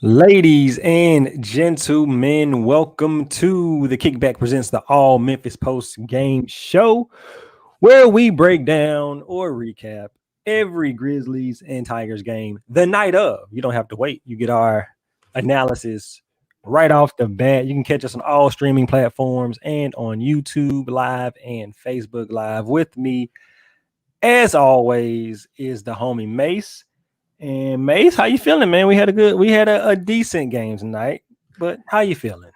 Ladies and gentlemen, welcome to the Kickback presents the All Memphis Post Game Show, where we break down or recap every Grizzlies and Tigers game the night of. You don't have to wait. You get our analysis right off the bat. You can catch us on all streaming platforms and on YouTube Live and Facebook Live. With me, as always, is the homie Mace. And Mace, how you feeling, man? We had a decent game tonight, but how you feeling?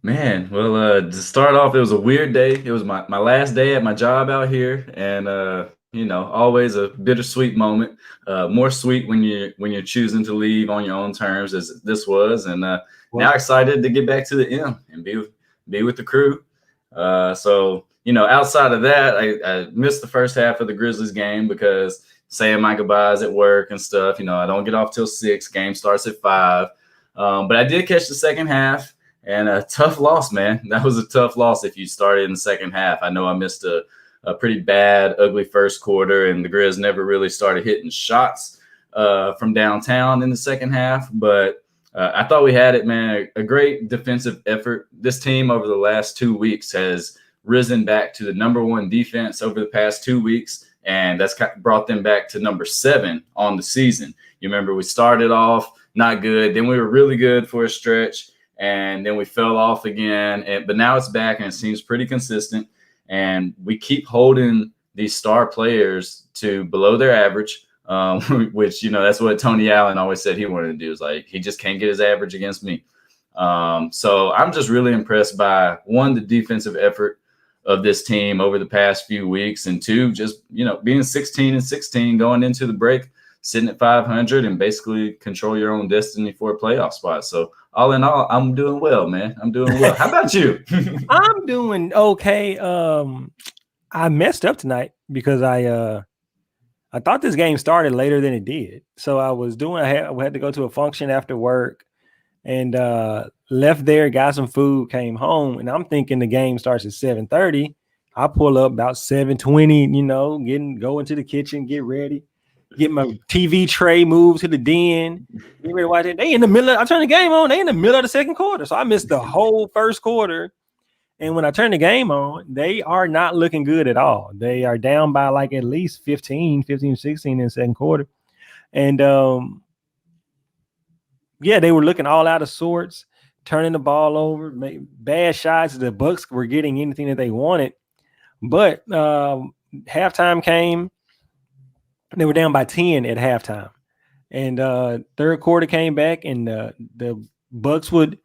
Man, well, to start off, it was a weird day. It was my last day at my job out here, and always a bittersweet moment. More sweet when you're choosing to leave on your own terms, as this was, and now excited to get back to the M and be with the crew. Outside of that, I missed the first half of the Grizzlies game because saying my goodbyes at work and stuff. I don't get off till 6. Game starts at 5, but I did catch the second half. And a tough loss, man. That was a tough loss if you started in the second half. I know I missed a pretty bad, ugly first quarter, and the Grizz never really started hitting shots from downtown in the second half. But I thought we had it, man. A great defensive effort. This team over the last 2 weeks has risen back to the number 1 defense over the past 2 weeks, and that's brought them back to number 7 on the season. You remember we started off not good. Then we were really good for a stretch. And then we fell off again, but now it's back and it seems pretty consistent. And we keep holding these star players to below their average, which, that's what Tony Allen always said he wanted to do. Is like, he just can't get his average against me. So I'm just really impressed by, 1, the defensive effort of this team over the past few weeks, and 2, just, being 16-16 going into the break, sitting at 500 and basically control your own destiny for a playoff spot. So all in all, I'm doing well, man. I'm doing well. How about you? I'm doing okay. I messed up tonight because I thought this game started later than it did. So I had to go to a function after work and left there, got some food, came home, and I'm thinking the game starts at 7:30. I pull up about 7:20, go into the kitchen, get ready. Get my TV tray moved to the den. Get ready to watch it. I turned the game on. They in the middle of the second quarter. So I missed the whole first quarter. And when I turn the game on, they are not looking good at all. They are down by like at least 15, 16 in the second quarter. And they were looking all out of sorts, turning the ball over, bad shots. The Bucks were getting anything that they wanted. But halftime came. They were down by 10 at halftime, and third quarter came back, and the Bucks would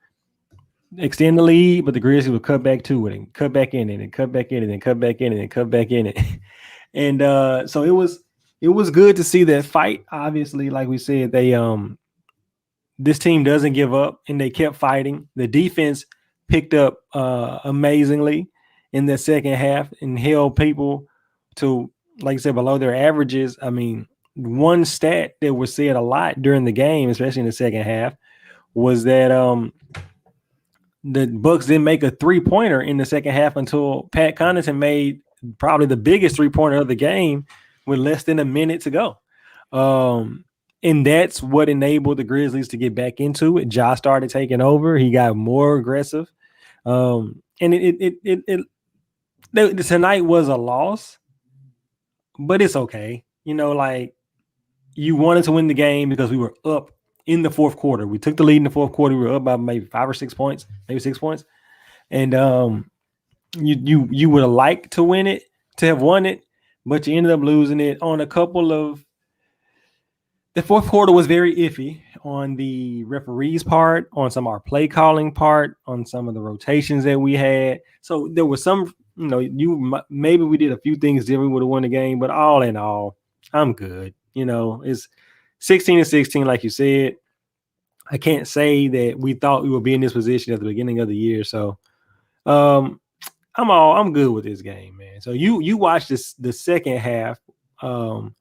extend the lead, but the Grizzlies would cut back to it and cut back in it and cut back in it and cut back in it and cut back in it. And so it was good to see that fight. Obviously, like we said, this team doesn't give up, and they kept fighting. The defense picked up amazingly in the second half and held people to, like I said, below their averages. I mean, one stat that was said a lot during the game, especially in the second half, was that the Bucks didn't make a 3-pointer in the second half until Pat Connaughton made probably the biggest 3-pointer of the game with less than a minute to go. And that's what enabled the Grizzlies to get back into it. Ja started taking over. He got more aggressive. And tonight was a loss. But it's okay. You wanted to win the game because we were up in the fourth quarter. We took the lead in the fourth quarter. We were up by maybe 5 or 6 points, maybe 6 points. And you would have liked to win it, to have won it, but you ended up losing it on a couple of – the fourth quarter was very iffy on the referee's part, on some of our play calling part, on some of the rotations that we had. So there was some – maybe we did a few things different. We would have won the game, but all in all, I'm good. It's 16-16, like you said. I can't say that we thought we would be in this position at the beginning of the year. So, I'm good with this game, man. So you watched the second half. So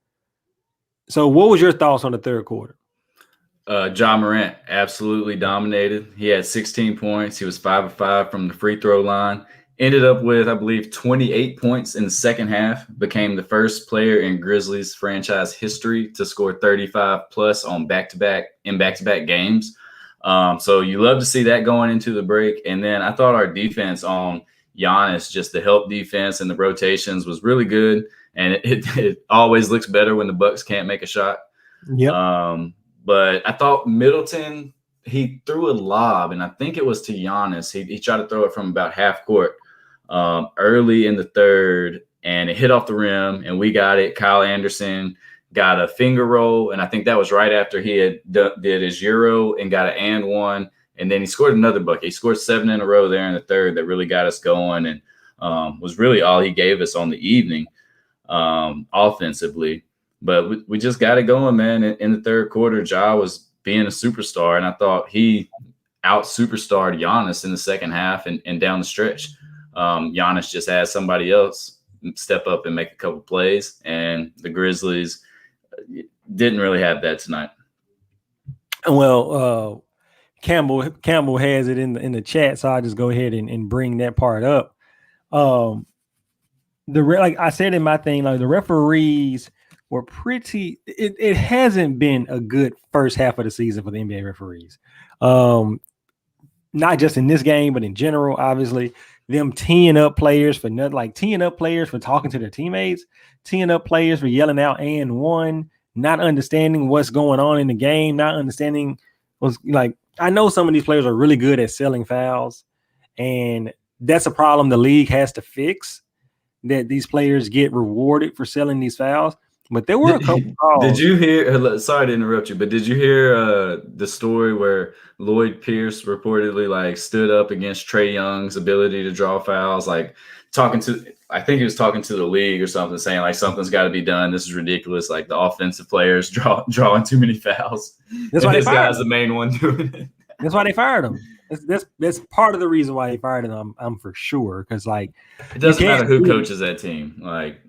what was your thoughts on the third quarter? Ja Morant absolutely dominated. He had 16 points. He was 5 of 5 from the free throw line. Ended up with, I believe, 28 points in the second half. Became the first player in Grizzlies franchise history to score 35 plus on back-to-back games. So you love to see that going into the break. And then I thought our defense on Giannis, just the help defense and the rotations, was really good. And it always looks better when the Bucks can't make a shot. Yep. But I thought Middleton, he threw a lob, and I think it was to Giannis. He tried to throw it from about half court early in the third, and it hit off the rim, and we got it. Kyle Anderson got a finger roll, and I think that was right after he had did his Euro and got an and one, and then he scored another bucket. He scored 7 in a row there in the third that really got us going, and was really all he gave us on the evening offensively. But we just got it going, man. In the third quarter, Ja was being a superstar, and I thought he out-superstarred Giannis in the second half and down the stretch. Giannis just had somebody else step up and make a couple plays, and the Grizzlies didn't really have that tonight. Well, Campbell has it in the chat, so I'll just go ahead and bring that part up. Like I said in my thing, like the referees were pretty. It hasn't been a good first half of the season for the NBA referees. Not just in this game, but in general. Obviously, them teeing up players for nothing, like teeing up players for talking to their teammates, teeing up players for yelling out and one, not understanding what's going on in the game, not understanding what's like. I know some of these players are really good at selling fouls, and that's a problem the league has to fix. That these players get rewarded for selling these fouls. But there were a couple calls. Did you hear? Sorry to interrupt you, but did you hear the story where Lloyd Pierce reportedly like stood up against Trae Young's ability to draw fouls, like talking to? I think he was talking to the league or something, saying like something's got to be done. This is ridiculous. Like the offensive players drawing too many fouls. That's why this guy's the main one doing it. That's why they fired him. That's part of the reason why they fired him. I'm for sure, because like it doesn't matter who coaches that team. Like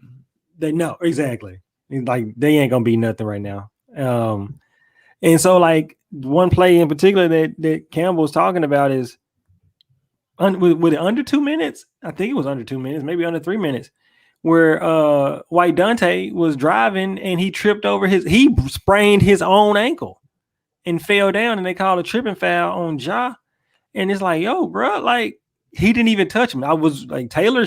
they know exactly. Like they ain't gonna be nothing right now. And so like one play in particular that Campbell was talking about is with it under 2 minutes. I think it was under 2 minutes, maybe under 3 minutes, where White Dante was driving and he tripped over he sprained his own ankle and fell down, and they called a tripping foul on Ja. And it's like, yo, bro, like he didn't even touch him. I was like, Taylor,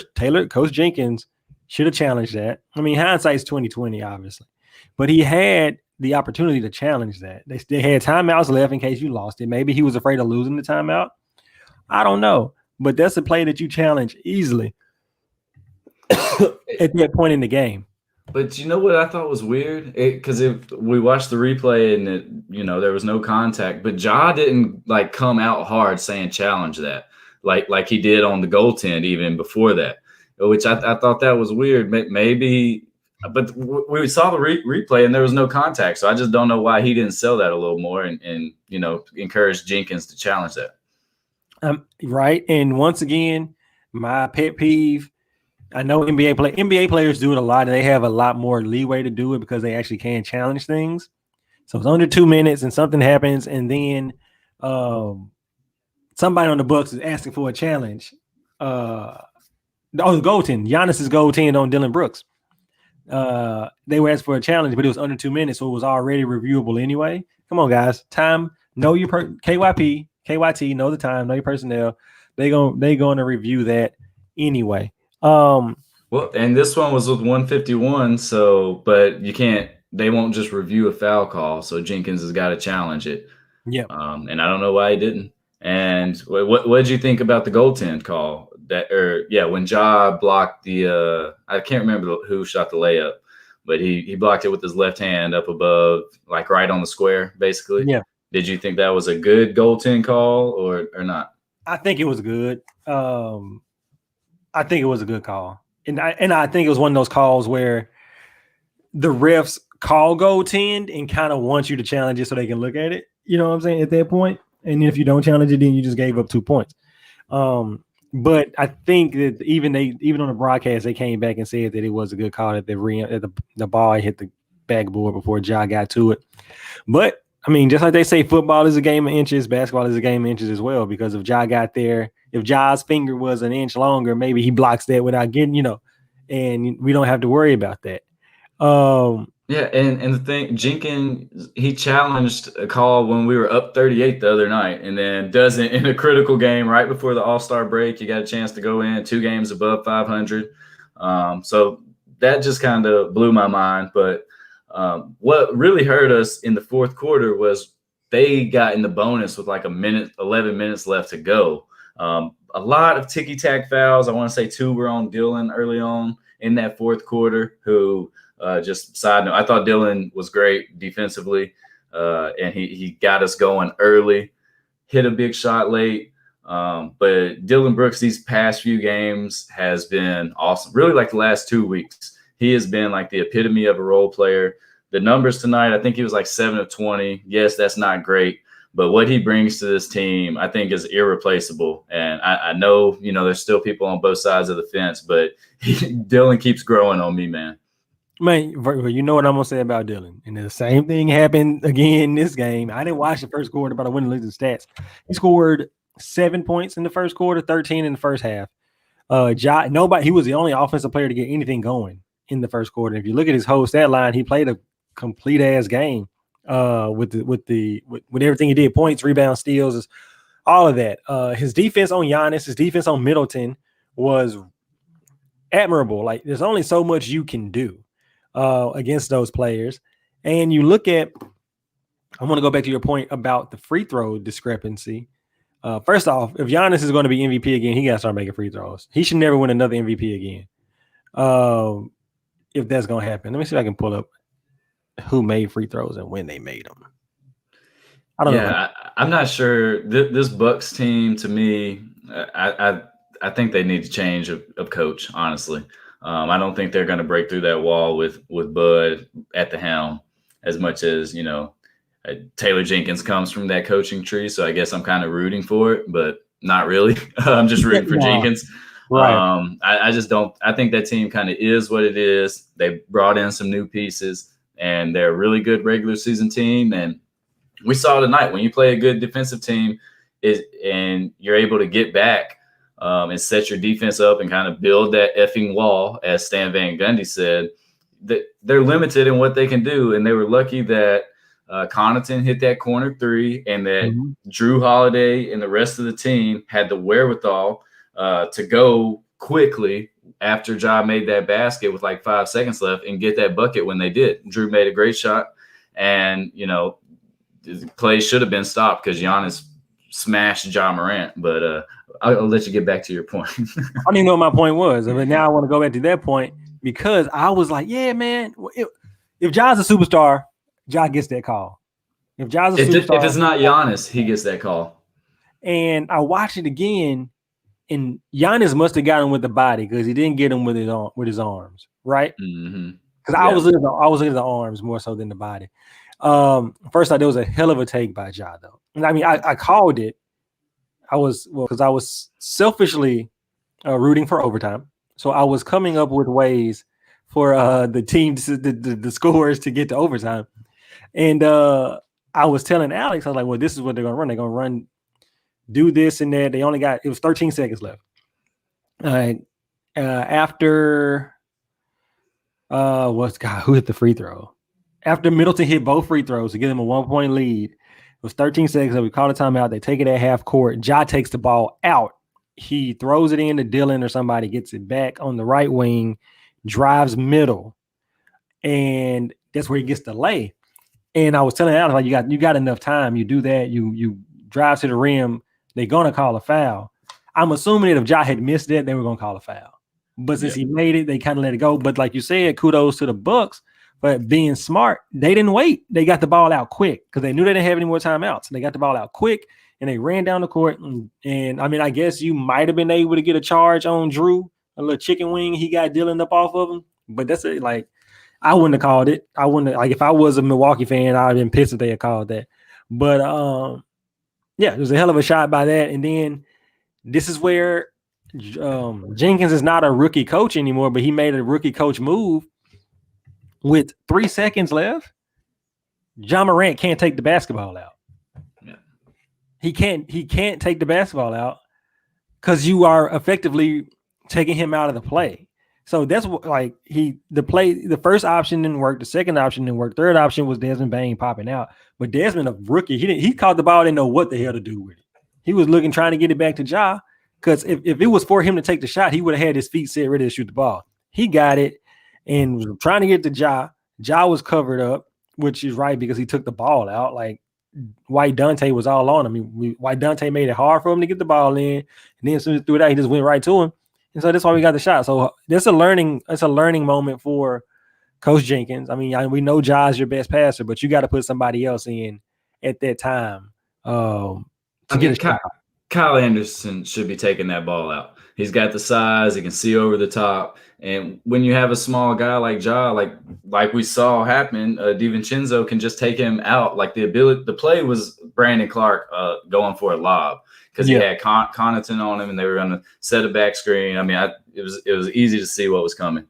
Coach Jenkins should have challenged that. I mean, hindsight's 2020, obviously, but he had the opportunity to challenge that. They had timeouts left in case you lost it. Maybe he was afraid of losing the timeout. I don't know, but that's a play that you challenge easily at that point in the game. But you know what I thought was weird? Because if we watched the replay and there was no contact, but Ja didn't like come out hard saying challenge that, like he did on the goaltend even before that, which I thought that was weird. Maybe, but we saw the replay and there was no contact, so I just don't know why he didn't sell that a little more and encourage Jenkins to challenge that. Right, and once again, my pet peeve. I know NBA players do it a lot, and they have a lot more leeway to do it because they actually can challenge things. So it's under 2 minutes, and something happens, and then somebody on the Bucks is asking for a challenge. The goaltend, Giannis's goaltend on Dylan Brooks. They were asking for a challenge, but it was under 2 minutes, so it was already reviewable anyway. Come on, guys, time. Know your KYT. Know the time. Know your personnel. They going to review that anyway. Well, and this one was with 151, so but they won't just review a foul call, so Jenkins has got to challenge it. Yeah. And I don't know why he didn't. And what did you think about the goaltend call? When Ja blocked the I can't remember who shot the layup, but he blocked it with his left hand up above, like right on the square, basically. Yeah. Did you think that was a good goaltend call or not? I think it was good. I think it was a good call. And I think it was one of those calls where the refs call goaltend and kind of want you to challenge it so they can look at it. You know what I'm saying? At that point. And if you don't challenge it, then you just gave up 2 points. But I think that even on the broadcast, they came back and said that it was a good call that the ball hit the backboard before Ja got to it. But I mean, just like they say, football is a game of inches, basketball is a game of inches as well, because if Ja got there, if Ja's finger was an inch longer, maybe he blocks that without getting, and we don't have to worry about that. Yeah, and the thing, Jenkins, he challenged a call when we were up 38 the other night, and then doesn't in a critical game right before the All-Star break. You got a chance to go in 2 games above 500. So that just kind of blew my mind. But what really hurt us in the fourth quarter was they got in the bonus with like 11 minutes left to go. A lot of ticky-tack fouls. I want to say 2 were on Dylan early on in that fourth quarter, who just side note, I thought Dylan was great defensively, and he got us going early, hit a big shot late. But Dylan Brooks, these past few games, has been awesome. Really, like the last 2 weeks, he has been like the epitome of a role player. The numbers tonight, I think he was like 7 of 20. Yes, that's not great, but what he brings to this team, I think, is irreplaceable. And I know, there's still people on both sides of the fence, but Dylan keeps growing on me, man. Man, you know what I'm gonna say about Dylan, and the same thing happened again in this game. I didn't watch the first quarter, but I went and looked at the stats. He scored 7 points in the first quarter, 13 in the first half. He was the only offensive player to get anything going in the first quarter. If you look at his whole stat line, he played a complete ass game with everything he did: points, rebounds, steals, all of that. His defense on Giannis, his defense on Middleton was admirable. Like, there's only so much you can do against those players. And you look at, I want to go back to your point about the free throw discrepancy. First off, if Giannis is going to be MVP again, he got to start making free throws. He should never win another MVP again. If that's going to happen. Let me see if I can pull up who made free throws and when they made them. I don't know. I'm not sure. This Bucks team, to me, I think they need to change of coach, honestly. I don't think they're going to break through that wall with Bud at the helm as much as, Taylor Jenkins comes from that coaching tree. So I guess I'm kind of rooting for it, but not really. I'm just rooting for Jenkins. Right. I just don't. I think that team kind of is what it is. They brought in some new pieces, and they're a really good regular season team. And we saw tonight, when you play a good defensive team and you're able to get back and set your defense up and kind of build that effing wall, as Stan Van Gundy said, that they're limited in what they can do. And they were lucky that Connaughton hit that corner 3, and that Drew Holiday and the rest of the team had the wherewithal to go quickly after Ja made that basket with like 5 seconds left and get that bucket when they did. Drew made a great shot, and, the play should have been stopped because Giannis smashed Ja Morant. But I'll let you get back to your point. I don't even know what my point was, but now I want to go back to that point, because I was like, yeah, man, if Ja's a superstar, Ja gets that call. If Ja's a superstar, if it's not Giannis, he gets that call. And I watched it again, and Giannis must have got him with the body, because he didn't get him with his arms, right? Because I was looking at the arms more so than the body. First, there was a hell of a take by Ja, though. And I mean, I called it. Because I was selfishly rooting for overtime, so I was coming up with ways for the team, the scorers, to get to overtime. And I was telling Alex, I was like, well, this is what they're going to run. They're going to run, do this and that. It was 13 seconds left. After who hit the free throw? After Middleton hit both free throws to give them a 1-point lead, it was 13 seconds. So we call a timeout. They take it at half court. Ja takes the ball out. He throws it into Dylan or somebody, gets it back on the right wing, drives middle, and that's where he gets the lay. And I was telling Alex, like, you got enough time. You do that. You drive to the rim. They're gonna call a foul. I'm assuming that if Ja had missed that, they were gonna call a foul. But since he made it, they kind of let it go. But like you said, kudos to the Bucks. But being smart, they didn't wait. They got the ball out quick because they knew they didn't have any more timeouts. They got the ball out quick, and they ran down the court. And I mean, I guess you might have been able to get a charge on Drew, a little chicken wing he got Dylan up off of him. But that's it. Like, I wouldn't have called it. I wouldn't have, like, if I was a Milwaukee fan, I'd have been pissed if they had called that. But yeah, it was a hell of a shot by that. And then this is where Jenkins is not a rookie coach anymore, but he made a rookie coach move. With 3 seconds left, Ja Morant can't take the basketball out. Yeah. He can't take the basketball out because you are effectively taking him out of the play. So that's what like the first option didn't work, the second option didn't work, third option was Desmond Bane popping out. But Desmond, a rookie, he caught the ball, didn't know what the hell to do with it. He was looking, trying to get it back to Ja. Because if it was for him to take the shot, he would have had his feet set ready to shoot the ball. He got it and was trying to get to Ja. Ja was covered up, which is right because he took the ball out. Like White Dante was all on him. White Dante made it hard for him to get the ball in. And then as soon as he threw it out, he just went right to him. And so that's why we got the shot. So that's a learning moment for Coach Jenkins. I mean, we know Ja's your best passer, but you got to put somebody else in at that time to get a shot. Kyle Anderson should be taking that ball out. He's got the size. He can see over the top. And when you have a small guy like Ja, like we saw happen, DiVincenzo can just take him out. Like the play was Brandon Clark going for a lob because he had Connaughton on him and they were going to set a back screen. I mean, it was easy to see what was coming.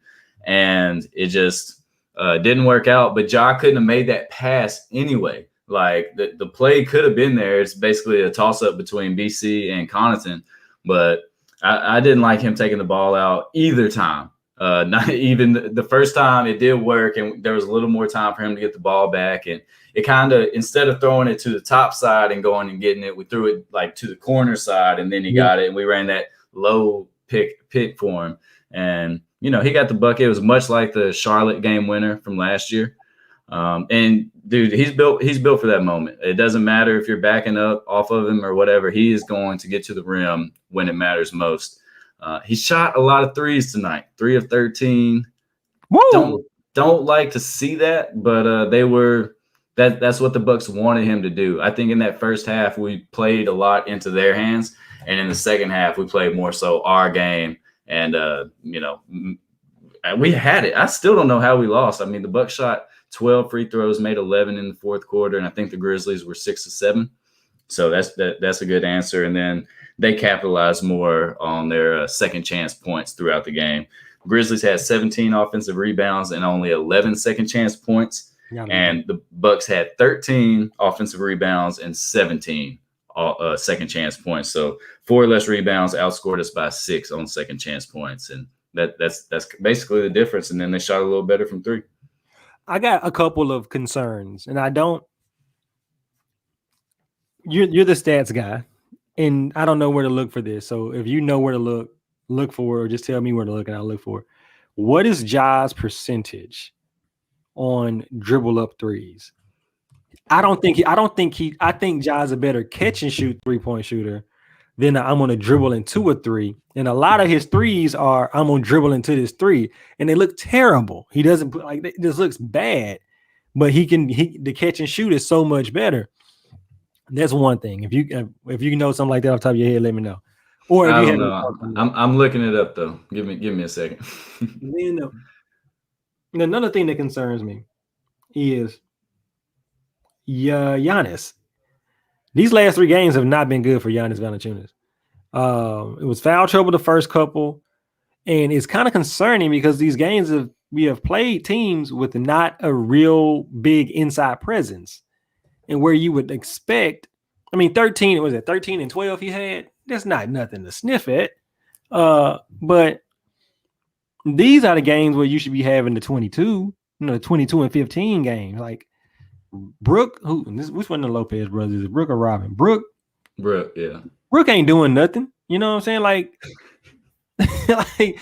And it just didn't work out. But Ja couldn't have made that pass anyway. Like the play could have been there. It's basically a toss-up between BC and Connaughton. But I didn't like him taking the ball out either time. Not even the first time it did work, and there was a little more time for him to get the ball back. And it kind of, instead of throwing it to the top side and going and getting it, we threw it like to the corner side, and then he got it, and we ran that low pick for him. And, you know, he got the bucket. It was much like the Charlotte game winner from last year. And dude, he's built for that moment. It doesn't matter if you're backing up off of him or whatever. He is going to get to the rim when it matters most. He shot a lot of threes tonight, 3 of 13. Woo! Don't like to see that, but that's what the Bucks wanted him to do. I think in that first half we played a lot into their hands, and in the second half we played more so our game. And you know, we had it. I still don't know how we lost. I mean, the Bucks shot 12 free throws, made 11 in the fourth quarter, and I think the Grizzlies were 6 of 7. So that's a good answer. And then they capitalized more on their second chance points throughout the game. Grizzlies had 17 offensive rebounds and only 11 second chance points. And the Bucks had 13 offensive rebounds and 17 second chance points. So 4 less rebounds, outscored us by 6 on second chance points. And that's basically the difference. And then they shot a little better from 3. I got a couple of concerns, and you're the stats guy, and I don't know where to look for this. So if you know where to look for, or just tell me where to look and I'll look for it. What is Ja's percentage on dribble up threes? I think Ja's a better catch and shoot 3-point shooter than I'm going to dribble into a 3. And a lot of his threes are, I'm going to dribble into this 3. And they look terrible. He doesn't put, like, it just looks bad, but the catch and shoot is so much better. That's one thing. If you know something like that off the top of your head, let me know. Or if I don't know. I'm looking it up though. Give me a second. Then, another thing that concerns me is Giannis. These last 3 games have not been good for Giannis Valanciunas. It was foul trouble the first couple, and it's kind of concerning because these games we have played teams with not a real big inside presence, and where you would expect. I mean, 13 and 12 he had. That's not nothing to sniff at. But these are the games where you should be having the 22, the 22 and 15 games, like. Brooke, which one of the Lopez brothers? Is it Brooke or Robin? Brooke, yeah. Brooke ain't doing nothing. You know what I'm saying? Like, like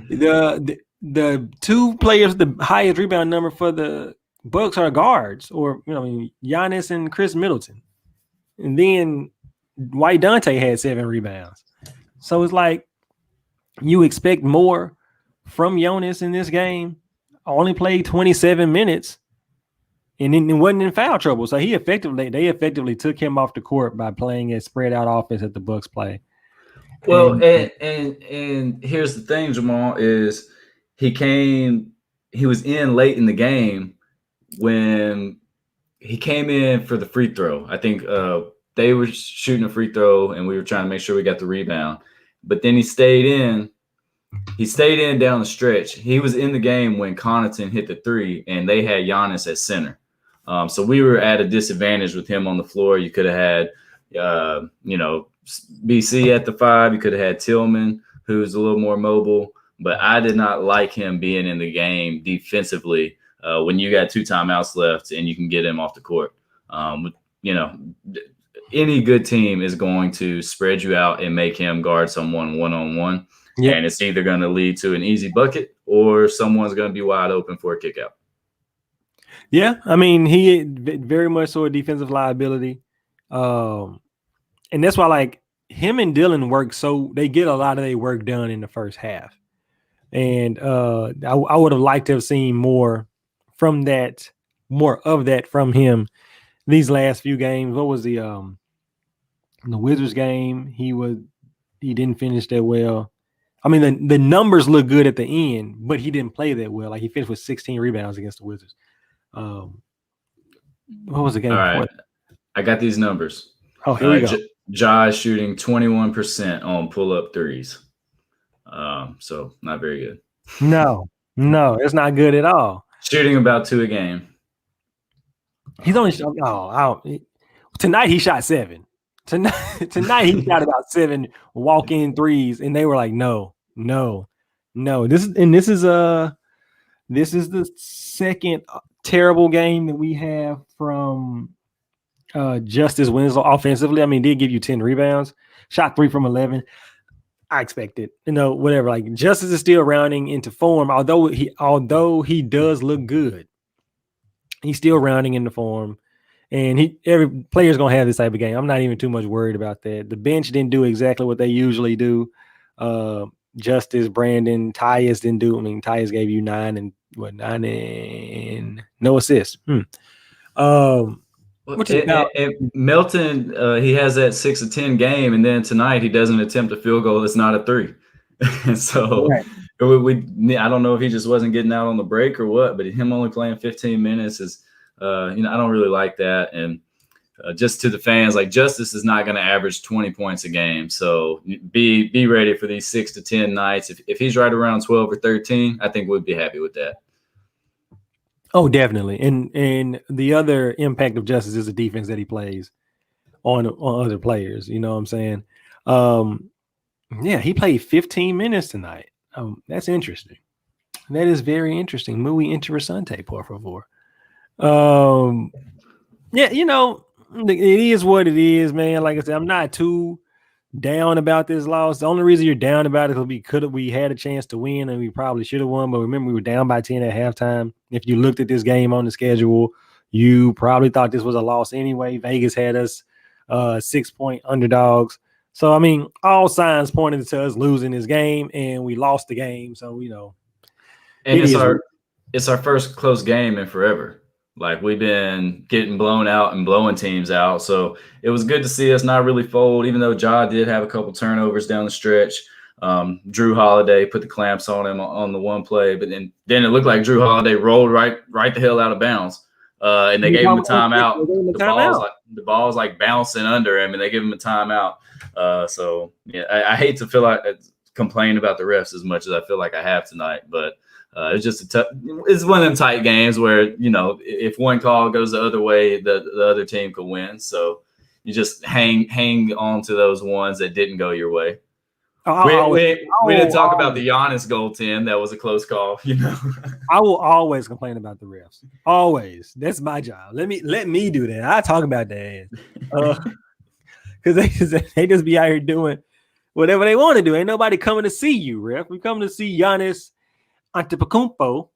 the 2 players, the highest rebound number for the Bucks are guards, or Giannis and Chris Middleton, and then White Dante had 7 rebounds. So it's like you expect more from Giannis in this game. Only played 27 minutes. And then it wasn't in foul trouble. So they effectively took him off the court by playing a spread out offense that the Bucks play. Well, and here's the thing, Jamal, is he was in late in the game when he came in for the free throw. I think they were shooting a free throw and we were trying to make sure we got the rebound. But then he stayed in down the stretch. He was in the game when Connaughton hit the 3 and they had Giannis at center. So we were at a disadvantage with him on the floor. You could have had, BC at the 5. You could have had Tillman, who's a little more mobile. but I did not like him being in the game defensively when you got 2 timeouts left and you can get him off the court. You know, any good team is going to spread you out and make him guard someone one-on-one. Yep. And it's either going to lead to an easy bucket or someone's going to be wide open for a kick out. Yeah, I mean, he very much so a defensive liability. And that's why, like, him and Dylan work so they get a lot of their work done in the first half. And I would have liked to have seen more of that from him these last few games. What was the Wizards game? He didn't finish that well. I mean, the numbers look good at the end, but he didn't play that well. Like, he finished with 16 rebounds against the Wizards. What was the game? All right, I got these numbers. Oh, here we go. Ja is shooting 21% on pull-up threes. So not very good. No, it's not good at all. Shooting about 2 a game. He's only tonight he shot 7. Tonight he shot about 7 walk-in threes, and they were like, no. This is the second terrible game that we have from Justice Winslow offensively. I mean, did give you 10 rebounds, shot 3 from 11. I expected, whatever. Like, Justice is still rounding into form, although he does look good. He's still rounding into form, and every player's gonna have this type of game. I'm not even too much worried about that. The bench didn't do exactly what they usually do. Justice, Brandon, Tyus didn't do. I mean, Tyus gave you 9 and no assists. Melton, he has that 6 of 10 game, and then tonight he doesn't attempt a field goal. It's not a 3. So right. I don't know if he just wasn't getting out on the break or what, but him only playing 15 minutes is, I don't really like that. And just to the fans, like, Justice is not going to average 20 points a game. So be ready for these 6 to 10 nights. If he's right around 12 or 13, I think we'd be happy with that. Oh, definitely. And the other impact of Justice is the defense that he plays on other players. You know what I'm saying? Yeah, he played 15 minutes tonight. That's interesting. That is very interesting. Muy interesante, por favor. Yeah, it is what it is, man. Like I said, I'm not too down about this loss. The only reason you're down about it is because we had a chance to win and we probably should have won, but remember, we were down by 10 at halftime. If you looked at this game on the schedule, you probably thought this was a loss anyway. Vegas had us 6-point underdogs. So, I mean, all signs pointed to us losing this game, and we lost the game. So, and it's our first close game in forever. Like, we've been getting blown out and blowing teams out. So it was good to see us not really fold, even though Ja did have a couple turnovers down the stretch. Drew Holiday put the clamps on him on the one play, but then it looked like Drew Holiday rolled right the hell out of bounds. And they gave him a timeout. The ball's like bouncing under him, and they give him a timeout. So yeah, I hate to feel like complain about the refs as much as I feel like I have tonight, but it's just it's one of them tight games where, if one call goes the other way, the other team could win. So you just hang on to those ones that didn't go your way. We didn't talk about the Giannis goaltend. That was a close call, I will always complain about the refs. Always. That's my job. Let me do that. I talk about that. Because they just be out here doing whatever they want to do. Ain't nobody coming to see you, ref. We come to see Giannis Antetokounmpo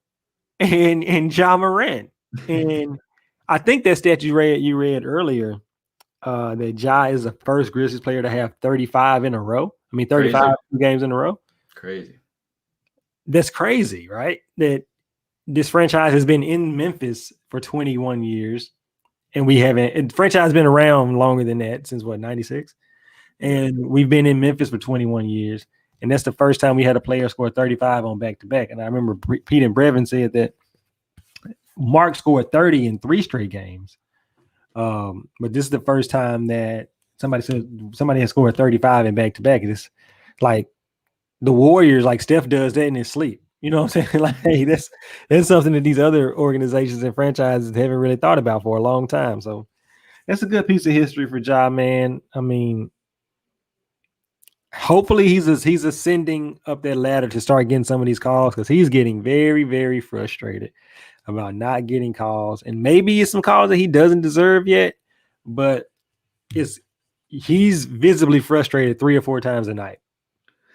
and Ja Morant. And I think that stat you read earlier, that Ja is the first Grizzlies player to have 35 in a row. I mean, 35 games in a row. Crazy. That's crazy, right? That this franchise has been in Memphis for 21 years, and we haven't. The franchise has been around longer than that, since 96? And we've been in Memphis for 21 years, and that's the first time we had a player score 35 on back-to-back. And I remember Pete and Brevin said that Mark scored 30 in 3 straight games. But this is the first time that somebody has scored 35 in back-to-back. It's like the Warriors, like Steph does that in his sleep. You know what I'm saying? Like, hey, that's something that these other organizations and franchises haven't really thought about for a long time. So that's a good piece of history for Ja, man. I mean, hopefully he's ascending up that ladder to start getting some of these calls because he's getting very, very frustrated about not getting calls. And maybe it's some calls that he doesn't deserve yet, but he's visibly frustrated 3 or 4 times a night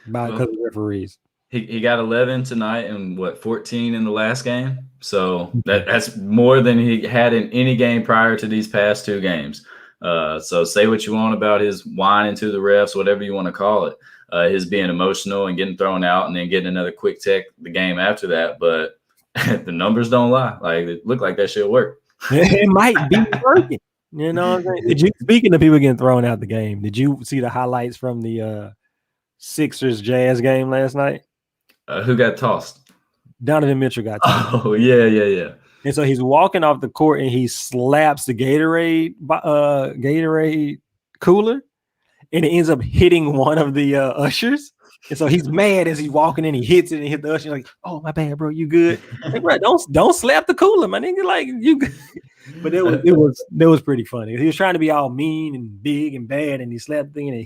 because of referees. He got 11 tonight and 14 in the last game. So that's more than he had in any game prior to these past 2 games. So say what you want about his whining to the refs, whatever you want to call it, his being emotional and getting thrown out and then getting another quick tech the game after that. But the numbers don't lie. Like, it looked like that should work. It might be working. You know what I'm saying? Speaking of people getting thrown out the game, did you see the highlights from the Sixers Jazz game last night? Who got tossed? Donovan Mitchell got tossed. Oh, yeah. And so he's walking off the court and he slaps the Gatorade cooler, and it ends up hitting one of the ushers. And so he's mad as he's walking in. He hits it and hit the usher. Like, oh, my bad, bro. You good? Like, bro, don't slap the cooler, my nigga. Like, you good. But it was pretty funny. He was trying to be all mean and big and bad, and he slapped the thing and it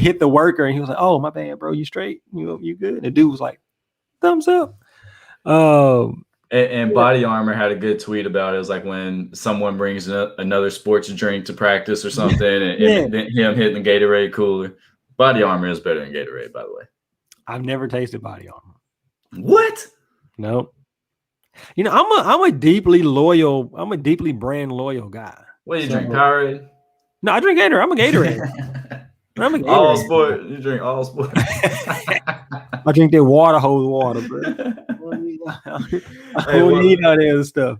hit the worker, and he was like, "Oh, my bad, bro. You straight? You good?" And the dude was like, "Thumbs up." And Body Armor had a good tweet about it. It was like when someone brings another sports drink to practice or something, and him hitting the Gatorade cooler. Body Armor is better than Gatorade, by the way. I've never tasted Body Armor. What? Nope. You know, I'm a deeply brand loyal guy. What do you drink? Powerade? No, I drink Gatorade. I'm a Gatorade. All sport. You drink all sport. I drink that water hose water, bro. I don't need all that other stuff.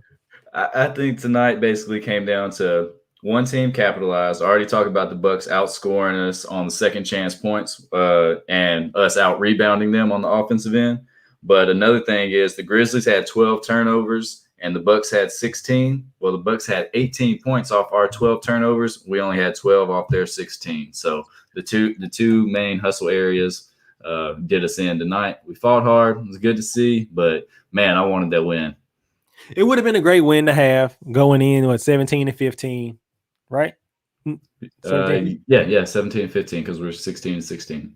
I think tonight basically came down to one team capitalized. I already talked about the Bucks outscoring us on the second chance points and us out rebounding them on the offensive end. But another thing is the Grizzlies had 12 turnovers and the Bucks had 16. Well, the Bucks had 18 points off our 12 turnovers. We only had 12 off their 16. So the two main hustle areas did us in tonight. We fought hard. It was good to see, but man, I wanted that win. It would have been a great win to have going in with 17-15, right? 17? Yeah, 17-15 because we're 16-16.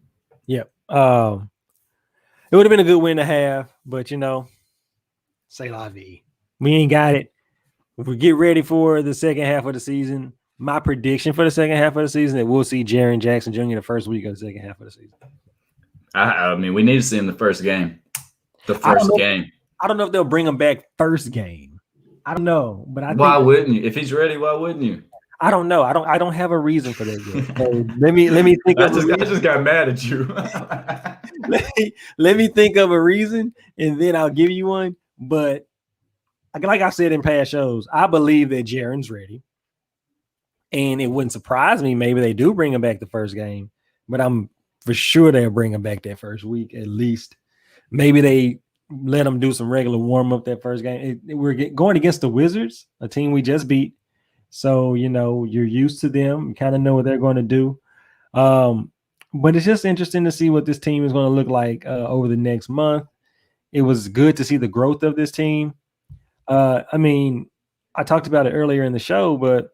Yep. It would have been a good win to have, but say la vie. We ain't got it. If we get ready for the second half of the season, my prediction for the second half of the season that we'll see Jaren Jackson Jr. the first week of the second half of the season. I mean, we need to see him the first game. I don't know if they'll bring him back first game. I don't know, but why wouldn't you? If he's ready, why wouldn't you? I don't know. I don't have a reason for that yet. So let me think. I just got mad at you. let me think of a reason, and then I'll give you one. But like I said in past shows, I believe that Jaren's ready, and it wouldn't surprise me. Maybe they do bring him back the first game, but I'm for sure they'll bring him back that first week at least. Maybe they let him do some regular warm up that first game. We're going against the Wizards, a team we just beat. So, you're used to them. You kind of know what they're going to do. But it's just interesting to see what this team is going to look like over the next month. It was good to see the growth of this team. I mean, I talked about it earlier in the show, but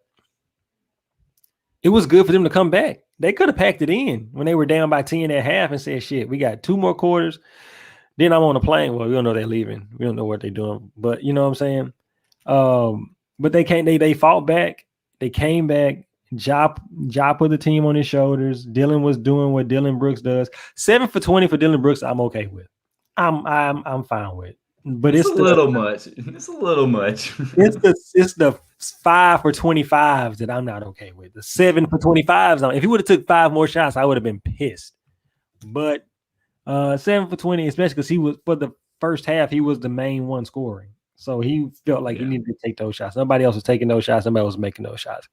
it was good for them to come back. They could have packed it in when they were down by 10 at half and said, shit, we got 2 more quarters. Then I'm on a plane. Well, we don't know they're leaving. We don't know what they're doing. But you know what I'm saying? But they fought back. They came back. Ja put the team on his shoulders. Dylan was doing what Dylan Brooks does. 7 for 20 for Dylan Brooks, I'm okay with. I'm fine with. But it's a little much. It's a little much. It's the 5 for 25s that I'm not okay with. The 7 for 25s. If he would have took 5 more shots, I would have been pissed. But 7 for 20, especially because he was for the first half, he was the main one scoring. So he felt like he needed to take those shots. Nobody else was taking those shots. Somebody was making those shots.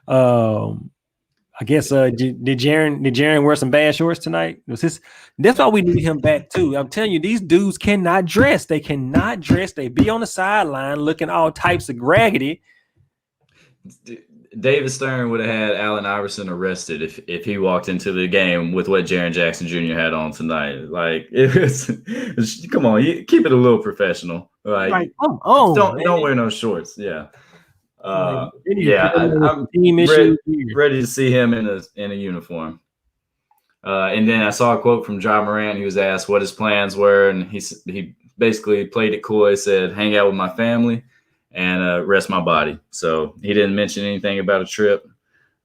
I guess did Jaren wear some bad shorts tonight? That's why we need him back too. I'm telling you, these dudes cannot dress. They cannot dress. They be on the sideline looking all types of raggedy. David Stern would have had Allen Iverson arrested if he walked into the game with what Jaren Jackson Jr. had on tonight. Like, come on, keep it a little professional. Like come on, don't wear no shorts. Yeah. I'm ready to see him in a uniform. And then I saw a quote from John Morant. He was asked what his plans were, and he basically played it coy, said, hang out with my family and rest my body. So he didn't mention anything about a trip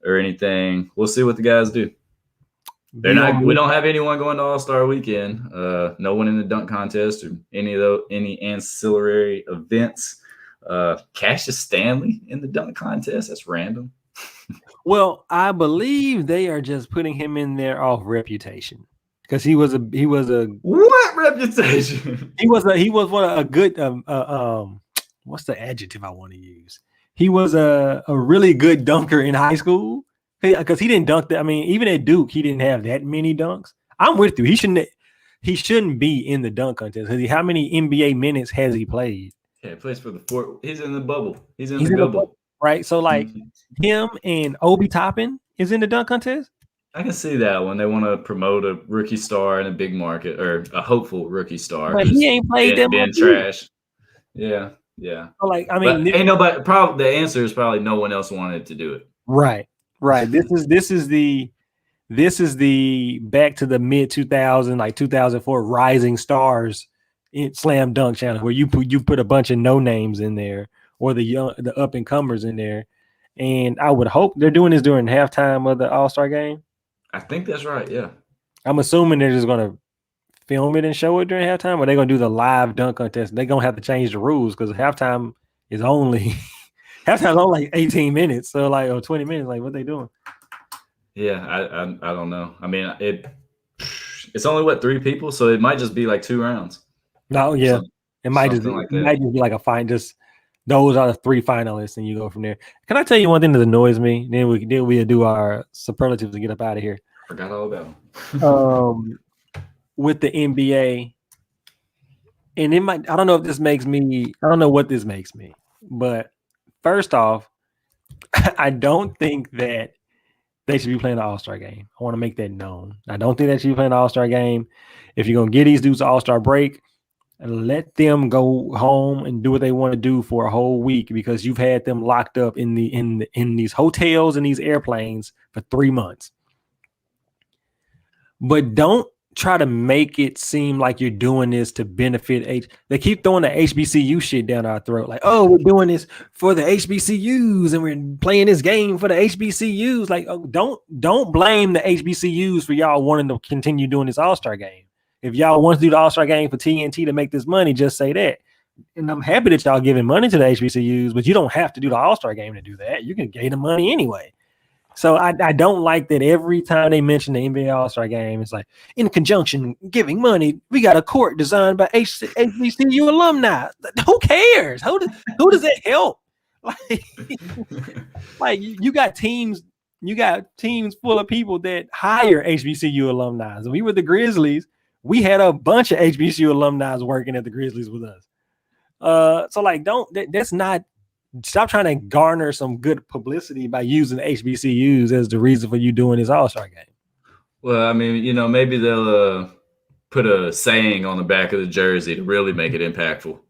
or anything. We'll see what the guys do. We don't have anyone going to All-Star Weekend. No one in the dunk contest or any ancillary events. Cassius Stanley in the dunk contest. That's random. Well, I believe they are just putting him in there off reputation because he was a what reputation? He was a good what's the adjective I want to use? He was a really good dunker in high school because he didn't dunk that. I mean, even at Duke, he didn't have that many dunks. I'm with you. He shouldn't be in the dunk contest. How many NBA minutes has he played? Yeah, he plays for the Fort. He's in the bubble. He's in the bubble. Right. So like him and Obi Toppin is in the dunk contest. I can see that when they want to promote a rookie star in a big market or a hopeful rookie star. But he ain't played that much. Trash. Yeah. So like, I mean, ain't nobody. Probably the answer is probably no one else wanted to do it. Right. This is the back to the mid 2000, like 2004 Rising Stars in Slam Dunk channel where you put a bunch of no names in there or the up and comers in there, and I would hope they're doing this during halftime of the All-Star game. I think that's right. Yeah, I'm assuming they're just gonna film it and show it during halftime, or they're gonna do the live dunk contest. They're gonna have to change the rules because halftime is only like 18 minutes, so like or 20 minutes. Like, what they doing? Yeah, I don't know. I mean, it's only 3 people, so it might just be like 2 rounds. No, yeah, it might just be like a fine. Just those are the 3 finalists, and you go from there. Can I tell you one thing that annoys me? Then we do our superlatives to get up out of here. Forgot all about them. With the NBA, and it might. I don't know if this makes me. I don't know what this makes me, but first off, I don't think that they should be playing the All-Star game. I want to make that known. I don't think they should be playing the All-Star game. If you're gonna get these dudes an All-Star break, let them go home and do what they want to do for a whole week because you've had them locked up in these hotels and these airplanes for 3 months. But don't try to make it seem like you're doing this to benefit they keep throwing the HBCU shit down our throat. Like, oh, we're doing this for the HBCUs and we're playing this game for the HBCUs. Like, oh, don't blame the HBCUs for y'all wanting to continue doing this All-Star game. If y'all want to do the All-Star game for TNT to make this money, just say that. And I'm happy that y'all giving money to the HBCUs, but you don't have to do the All-Star game to do that. You can gain the money anyway. So I don't like that every time they mention the NBA All-Star game, it's like, in conjunction, giving money, we got a court designed by HBCU alumni. Who cares? Who does that help? Like you got teams full of people that hire HBCU alumni. And we were the Grizzlies. We had a bunch of HBCU alumni working at the Grizzlies with us. So like, that's not. Stop trying to garner some good publicity by using HBCUs as the reason for you doing this All-Star game. Well, I mean, maybe they'll put a saying on the back of the jersey to really make it impactful.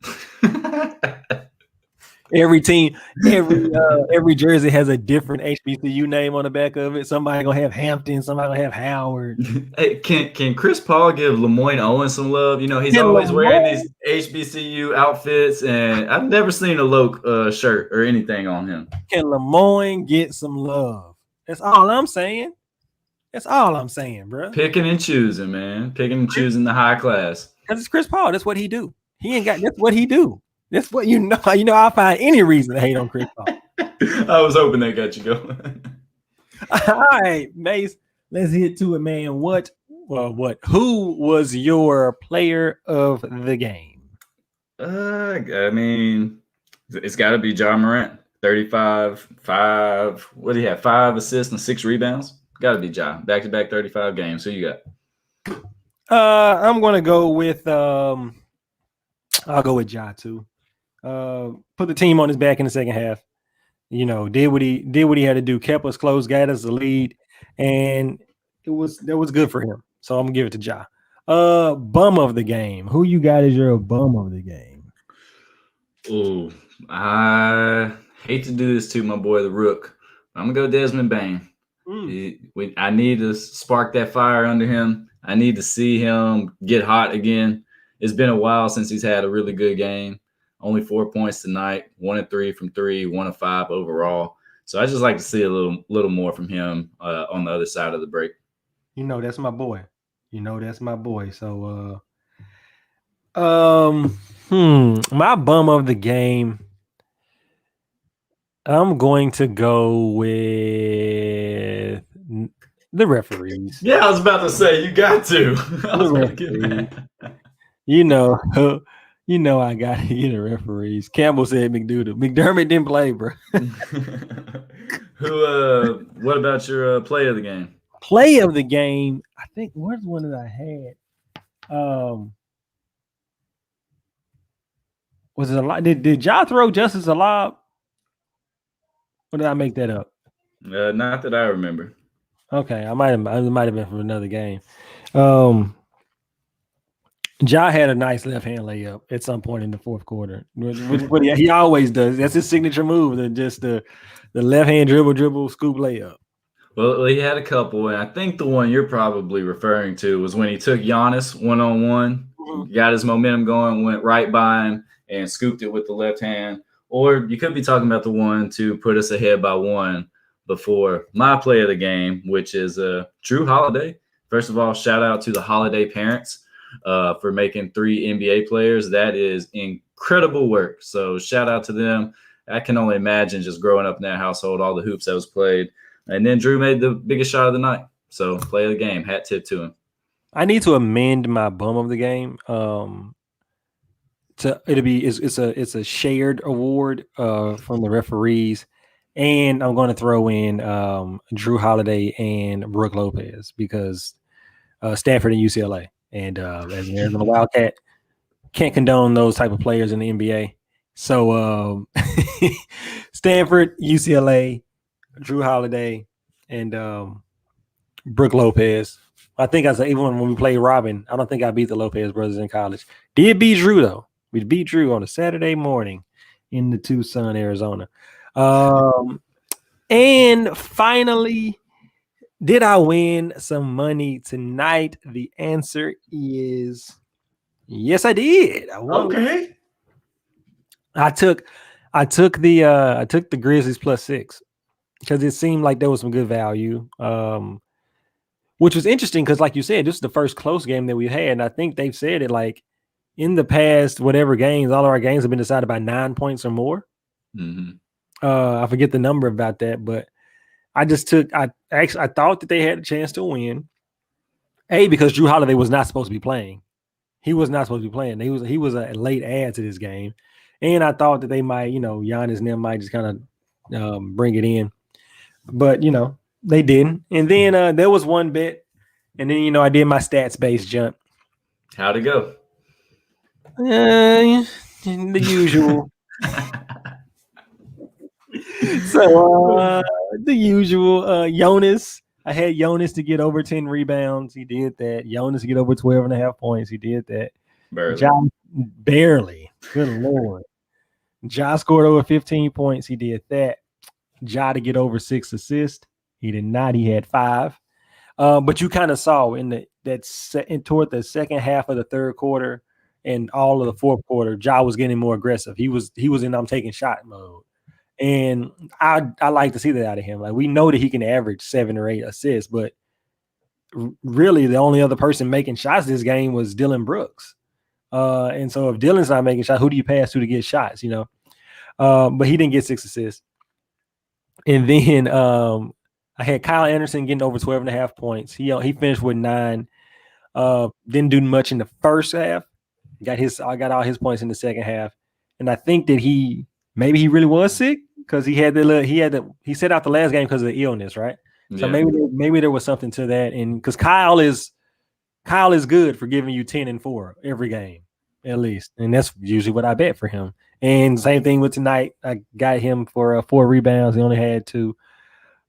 Every team, every jersey has a different HBCU name on the back of it. Somebody gonna have Hampton, somebody gonna have Howard. Hey, can Chris Paul give Lemoyne Owens some love? He's always wearing these HBCU outfits, and I've never seen a Loke shirt or anything on him. Can Lemoyne get some love? That's all I'm saying. Bro. Picking and choosing, man. Picking and choosing the high class. Because it's Chris Paul. That's what he do. That's what he do. That's what you know. I'll find any reason to hate on Chris Paul. I was hoping that got you going. All right, Mase, let's get to it, man. Who was your player of the game? I mean, it's got to be John Morant. 35, 5. What do you have? 5 assists and 6 rebounds. Got to be John. Back-to-back 35 games. Who you got? I'm gonna go with. I'll go with Ja too. Put the team on his back in the second half. Did what he had to do. Kept us close, got us the lead, and that was good for him. So I'm gonna give it to Ja. Bum of the game. Who you got as your bum of the game? Oh, I hate to do this to my boy the Rook. I'm gonna go Desmond Bane. I need to spark that fire under him. I need to see him get hot again. It's been a while since he's had a really good game. Only 4 points tonight, 1-3 from three, 1-5 overall. So I just like to see a little more from him on the other side of the break. That's my boy. That's my boy. So, my bum of the game. I'm going to go with the referees. Yeah, I was about to say you got to. I was going to get mad. I got to get the referees. Campbell said McDoodle. McDermott didn't play, bro. What about your play of the game? Play of the game. I think where's one that I had? Was it a lot? Did Ja throw Justice a lob? Or did I make that up? Not that I remember. Okay, it might have been from another game. Ja had a nice left hand layup at some point in the fourth quarter. What he always does. That's his signature move. Just the left hand dribble, scoop layup. Well, he had a couple, and I think the one you're probably referring to was when he took Giannis one-on-one, got his momentum going, went right by him, and scooped it with the left hand. Or you could be talking about the one to put us ahead by one before my play of the game, which is Drew Holiday. First of all, shout out to the Holiday parents for making 3 NBA players. That is incredible work. So shout out to them. I can only imagine just growing up in that household, all the hoops that was played. And then Drew made the biggest shot of the night. So play of the game, hat tip to him. I need to amend my bum of the game. It's a shared award from the referees, and I'm going to throw in Drew Holiday and Brooke Lopez because Stanford and UCLA, and as an Arizona Wildcat, can't condone those type of players in the NBA. So Stanford, UCLA, Drew Holiday, and Brooke Lopez. I think even when we played Robin, I don't think I beat the Lopez brothers in college. Did beat Drew though. We beat Drew on a Saturday morning in the Tucson, Arizona. And finally, did I win some money tonight? The answer is yes, I did. I won. Okay. I took the Grizzlies +6 because it seemed like there was some good value. Which was interesting because, like you said, this is the first close game that we had, and I think they've said it like in the past, whatever games, all of our games have been decided by 9 points or more. Mm-hmm. I forget the number about that, but I thought that they had a chance to win. Because Drew Holiday was not supposed to be playing. He was not supposed to be playing. He was a late add to this game. And I thought that they might, Giannis and them might just kind of bring it in. But, they didn't. And then there was one bet. And then, I did my stats-based jump. How'd it go? The usual. So the usual. Jonas. I had Jonas to get over 10 rebounds. He did that. Jonas to get over 12.5 points. He did that. Barely. Good Lord. Ja scored over 15 points. He did that. Ja to get over 6 assists. He did not. He had 5. But you kind of saw toward the second half of the third quarter and all of the fourth quarter, Ja was getting more aggressive. He was in I'm taking shot mode. And I like to see that out of him. Like, we know that he can average 7 or 8 assists, but really the only other person making shots this game was Dylan Brooks. And so if Dylan's not making shots, who do you pass to get shots, But he didn't get 6 assists. And then I had Kyle Anderson getting over 12.5 points. He finished with 9. Didn't do much in the first half. I got all his points in the second half. And I think that maybe he really was sick because he set out the last game because of the illness, right? Yeah. So maybe there was something to that. And because Kyle is good for giving you 10 and 4 every game, at least. And that's usually what I bet for him. And same thing with tonight. I got him for 4 rebounds. He only had 2.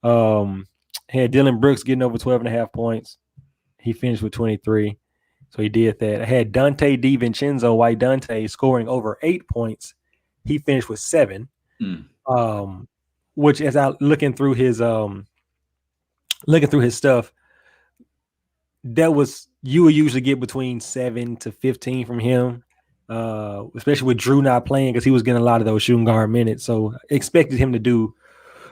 Had Dylan Brooks getting over 12.5 points. He finished with 23. So he did that. I had Dante DiVincenzo, White Dante, scoring over 8 points. He finished with 7. Which, as I looking through his looking through his stuff, you would usually get between 7 to 15 from him, especially with Drew not playing because he was getting a lot of those shooting guard minutes. So expected him to do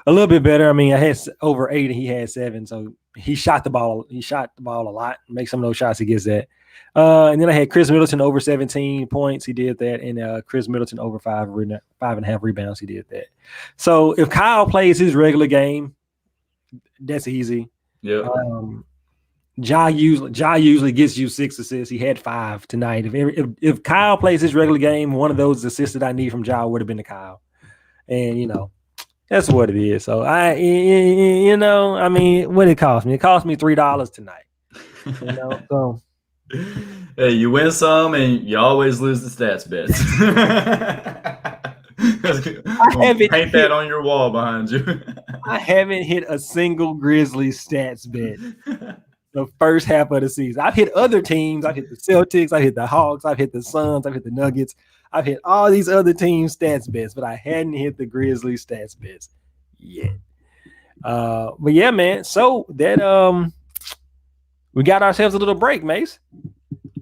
a little bit better. I mean, I had over 8 and he had 7, so he shot the ball. He shot the ball a lot. Make some of those shots. He gets that. And then I had Chris Middleton over 17 points. He did that, and Chris Middleton over 5.5 rebounds. He did that. So if Kyle plays his regular game, that's easy. Yeah. Ja usually gets you 6 assists. He had 5 tonight. If Kyle plays his regular game, one of those assists that I need from Ja would have been to Kyle. And that's what it is. So I mean, what did it cost me? It cost me $3 tonight. So hey, you win some and you always lose the stats bets. Paint that on your wall behind you. I haven't hit a single Grizzlies stats bet the first half of the season. I've hit other teams. I've hit the Celtics. I've hit the Hawks. I've hit the Suns. I've hit the Nuggets. I've hit all these other teams' stats bets, but I hadn't hit the Grizzlies stats bets yet. But yeah, man. So that we got ourselves a little break, Mase.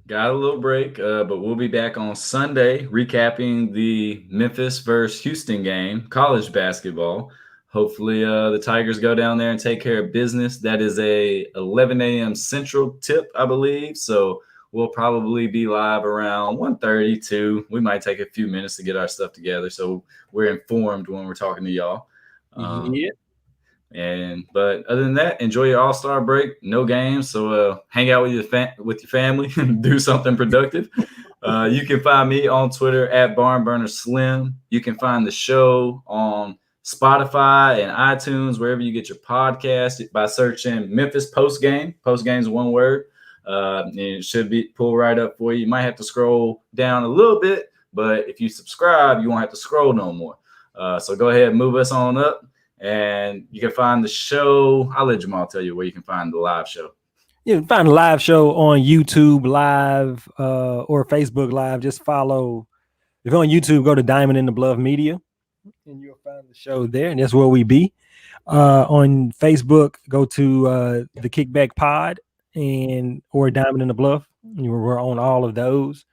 Got a little break, but we'll be back on Sunday recapping the Memphis versus Houston game, college basketball. Hopefully the Tigers go down there and take care of business. That is a 11 a.m. Central tip, I believe. So we'll probably be live around 1:32. We might take a few minutes to get our stuff together so we're informed when we're talking to y'all. Yeah. But other than that, enjoy your All-Star break. No games, so hang out with your family and do something productive. You can find me on Twitter at BarnburnerSlim. You can find the show on Spotify and iTunes, wherever you get your podcast, by searching Memphis Postgame. Postgame's one word. It should be pull right up for you. You might have to scroll down a little bit, but if you subscribe, you won't have to scroll no more. So go ahead and move us on up. And you can find the show. I'll let Jamal tell you where you can find the live show. You can find the live show on YouTube Live or Facebook Live. Just follow. If you're on YouTube, go to Diamond in the Bluff Media, and you'll find the show there. And that's where we be. On Facebook, go to the Kickback Pod or Diamond in the Bluff. We're on all of those.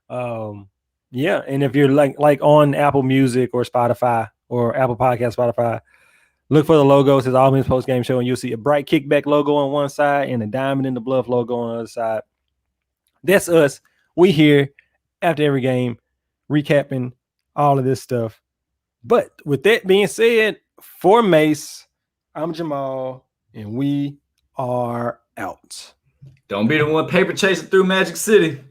Yeah, and if you're like on Apple Music or Spotify or Apple Podcast, Spotify, look for the logo. It says All Men's Post Game Show, and you'll see a bright Kickback logo on one side and a Diamond in the Bluff logo on the other side. That's us. We here after every game, recapping all of this stuff. But with that being said, for Mase, I'm Jamal, and we are out. Don't be the one paper chasing through Magic City.